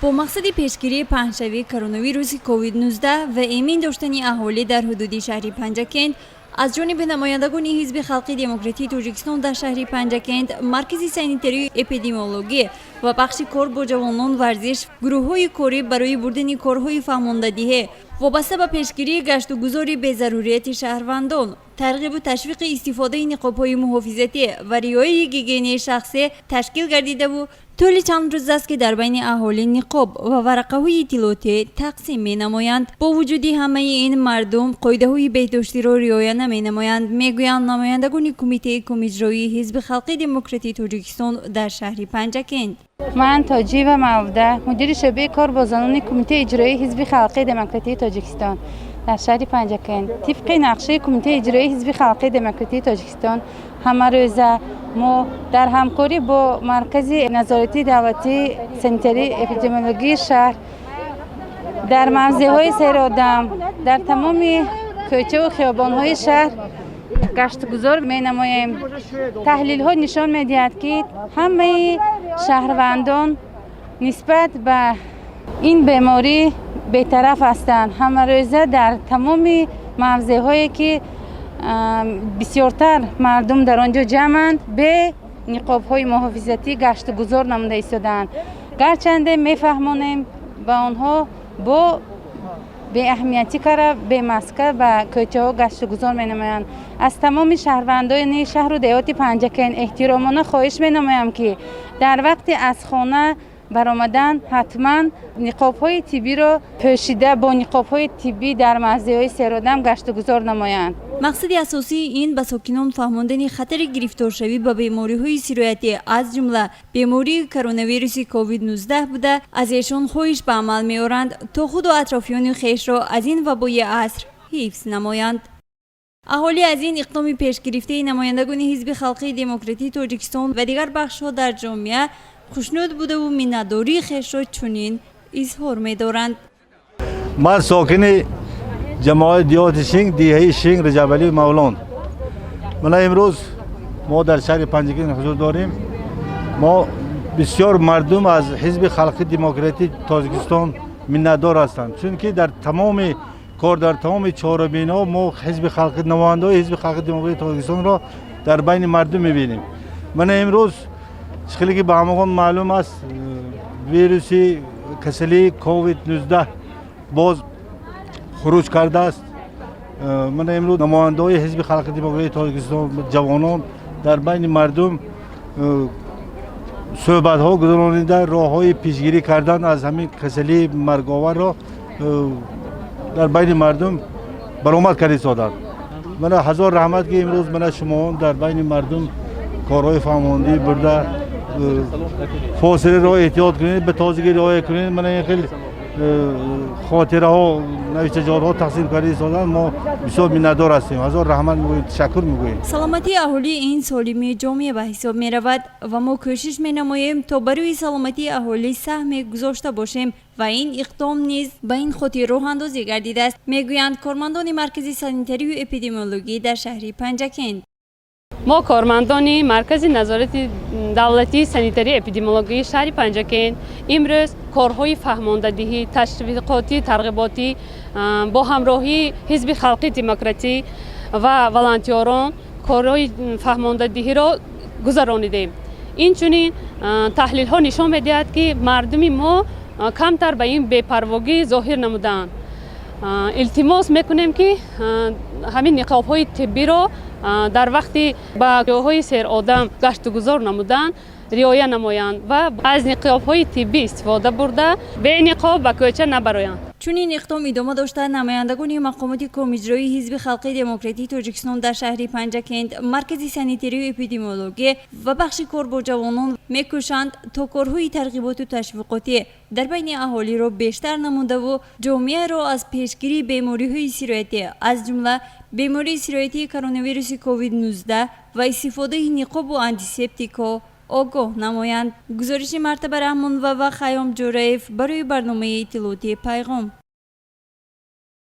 با مقصد پیشگیری پهنشوی کرونا ویروس کووید 19 و ایمن داشتن اهالی در حدود شهر پنجکند از جانب نمایندگان حزب خلقی دموکراتیک تاجیکستان در شهر پنجکند، مرکز سانیتری اپیدمیولوژی و بخش کار با جوانان ورزش، گروه‌های کاری برای بردن کارهای فهماندهی وابسته به پیشگیری گشت و گذار به ضروریات شهروندان، ترغیب و تشویق استفاده نقاب‌های محافظتی و رعایت گیگینی شخصی تشکیل گردیده و طول چند روز است که در بین اهالی نقاب و ورقه‌های اطلاعاتی تقسیم می‌نمایند. با وجود همه این مردم قاعده‌های بهداشتی را رعایت نمی‌نمایند، میگویند نمایندگان کمیته کم اجرایی حزب خلقی دموکراتیک تاجیکستان در شهر پنجکند. من تاجی و معوده مدیر شعبه کار با زنان کمیته اجرایی حزب خلقی دموکراتیک تاجیکستان در شهر پنجکند، طبق نقشه کمیته اجرایی حزب خلقی دموکراتیک تاجیکستان همه روزه ما در همکاری با مرکز نظارتی دولتی سانیتری اپیدمیولوژی شهر در موضع‌های سیر آدم در تمام کوچه و خیابان‌های شهر گشت گذار می‌نماییم. تحلیل‌ها نشان می‌دهد که همه شهروندان نسبت به این بیماری بی‌طرف هستند. همه روزه در تمام موضع‌هایی که بسیارتر مردم در آنجا جمعند به نقاب‌های محافظتی گشت گذار نموده ایستادند. گرچنده می‌فهمانیم با آنها با بеахмиятии کار به مسکر و کوچه‌ها گشت گذار می‌نمایند. از تمام شهروندان شهر و دیهات پنجکند احترامانه خواهش می‌نمایم که در وقت از خانه برآمدن حتما نقاب‌های طبی را پوشیده با نقاب‌های طبی در موضع‌های سیرآدم گشت گذار نمایند. مقصد اساسی این به ساکنان فهماندن خطر گرفتار شوی به بیماری‌های سیرویاتی از جمله بموری کرونا ویروس کووید 19 بوده. از ایشان خواهش به عمل می‌آورند تا خود و اطرافیان خویش را از این وبای عصر حفظ نمایند. اهالی از این اقدام پیش گرفته نمایندگان حزب خلقی دموکراتیک تاجیکستان و دیگر بخش‌ها در جامعه خوشنود بوده و منتداری خویش را چنین اظهار می‌دارند. من ساکن جماعت دیهات شینگ دیهی شینگ رجبلی مولان. من امروز ما در شهر پنجکند حضور داریم. ما بسیار مردم از حزب خلقی دموکراتیک تاجیکستان منتدار هستند، چون که در تمام کار در تمام چهاربینا ما حزب خلقی نمایندگان حزب خلقی دموکراتیک تاجیکستان را در بین مردم می‌بینیم. من امروز خیلی که به همگان معلوم است ویروس کسلی کووید 19 باز خروج کرده است. من امروز نمایندگان حزب خلقی دموکراتیک تاجیکستان جوانان در بین مردم صحبت ها گذرانیده راههای پیشگیری کردن از همین کسلی مرگاور را در بین مردم برآمد کرده سادند. من هزار رحمت که امروز من شما در بین مردم کارهای فهماندهی برده فاصله را احتیاط کنید، به تازگی رعایت کنید. من خیلی خاطره ها نوشتجات ها تقسیم کرده سادن. ما بسیار منتدار هستیم. هزار رحمت میگوییم، تشکر میگوییم. سلامتی اهالی این سالمی جامعه به حساب می رود و ما کوشش می نماییم تا برای سلامتی اهالی سهم گذاشته باشیم و این اقدام نیز به این خاطر راه اندازی گردیده است، میگویند کارمندان مرکز سانیتری و اپیدمیولوژی در شهر پنجکند. ما کارمندان مرکز نظارت دولتی سانیتری اپیدمیولوژی شهر پنجکند امروز کارهای فهماندهی، تشویقاتی، ترغیباتی با همراهی حزب خلقی دموکراتیک و والنتیران کارهای فهماندهی را گذرانیدیم. اینچنین تحلیل ها نشان می‌دهد که مردم ما کمتر به این بی‌پرواگی ظاهر نمودند. التماس میکنیم که همین نقاب های طبی را در وقتی با جاهای سیر آدم گشت گذار نمودن رعایت نمایند و از نقاب های طبی استفاده برده به نقاب و کوچه نبرایند. چون این اقدام ادامه داشته، نمایندگان مقامات کم اجرایی حزب خلقی دموکراتیک تاجیکستان در شهر پنجکند، مرکز سانیتری و اپیدمیولوژی و بخش کار با جوانان میکوشند تا کارهای ترغیبات و تشویقاتی در بین اهالی را بیشتر نموده و جامعه را از پیشگیری بیماری‌های سیرویاتی از جمله بموری سیرویاتی کرونا ویروس کووید 19 و استفاده نقاب و آنتیسپتیکا آگاه نمایند. گزارش مرتبه رحمان و خیام جورایف برای برنامه اطلاعاتی پیغام.